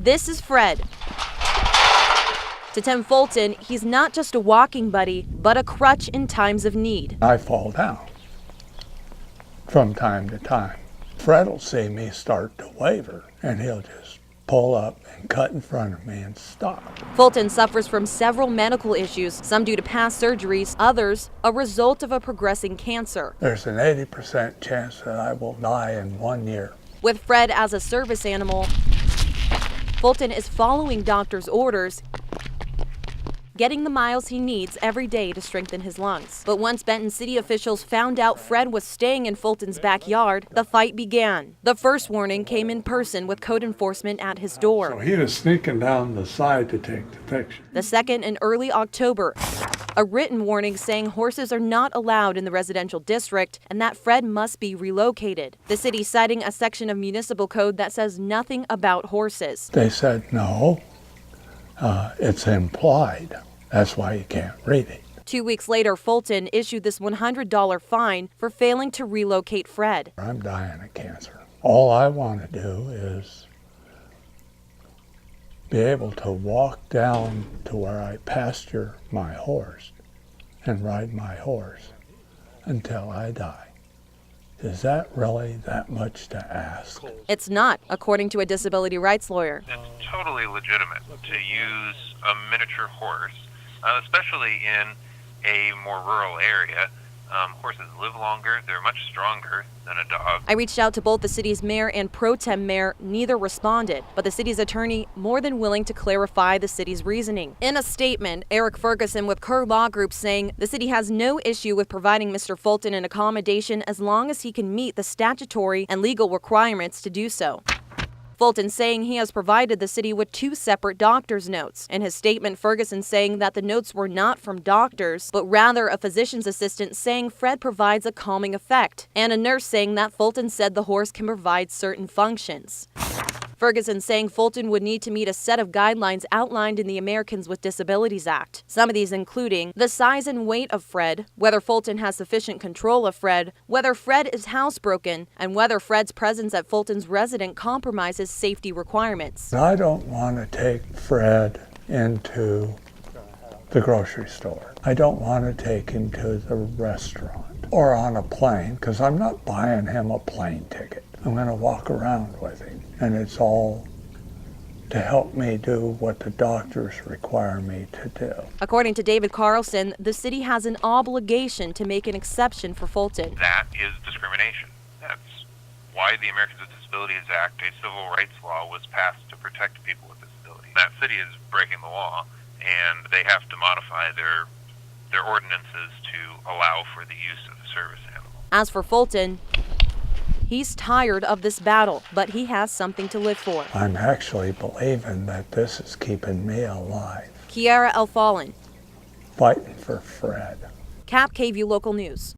This is Fred. To Tim Fulton, he's not just a walking buddy, but a crutch in times of need. I fall down from time to time. Fred will see me start to waver, and he'll just pull up and cut in front of me and stop. Fulton suffers from several medical issues, some due to past surgeries, others a result of a progressing cancer. There's an 80% chance that I will die in 1 year. With Fred as a service animal, Fulton is following doctor's orders, getting the miles he needs every day to strengthen his lungs. But once Benton City officials found out Fred was staying in Fulton's backyard, the fight began. The first warning came in person with code enforcement at his door. So he was sneaking down the side to take the picture. The second in early October, a written warning saying horses are not allowed in the residential district and that Fred must be relocated. The city citing a section of municipal code that says nothing about horses. They said, no, it's implied. That's why you can't read it. 2 weeks later, Fulton issued this $100 fine for failing to relocate Fred. I'm dying of cancer. All I want to do is be able to walk down to where I pasture my horse and ride my horse until I die. Is that really that much to ask? It's not, according to a disability rights lawyer. It's totally legitimate to use a miniature horse, especially in a more rural area. Horses live longer, they're much stronger than a dog. I reached out to both the city's mayor and pro tem mayor. Neither responded, but the city's attorney more than willing to clarify the city's reasoning. In a statement, Eric Ferguson with Kerr Law Group saying the city has no issue with providing Mr. Fulton an accommodation as long as he can meet the statutory and legal requirements to do so. Fulton saying he has provided the city with 2 separate doctor's notes. In his statement, Ferguson saying that the notes were not from doctors, but rather a physician's assistant saying Fred provides a calming effect, and a nurse saying that Fulton said the horse can provide certain functions. Ferguson saying Fulton would need to meet a set of guidelines outlined in the Americans with Disabilities Act. Some of these including the size and weight of Fred, whether Fulton has sufficient control of Fred, whether Fred is housebroken, and whether Fred's presence at Fulton's residence compromises safety requirements. I don't want to take Fred into the grocery store. I don't want to take him to the restaurant or on a plane because I'm not buying him a plane ticket. I'm going to walk around with him, and it's all to help me do what the doctors require me to do. According to David Carlson, the city has an obligation to make an exception for Fulton. That is discrimination. That's why the Americans with Disabilities Act, a civil rights law, was passed to protect people with disabilities. That city is breaking the law, and they have to modify their ordinances to allow for the use of the service animal. As for Fulton, he's tired of this battle, but he has something to live for. I'm actually believing that this is keeping me alive. Kiara Elfallen, Fighting for Fred. Cap KVU Local News.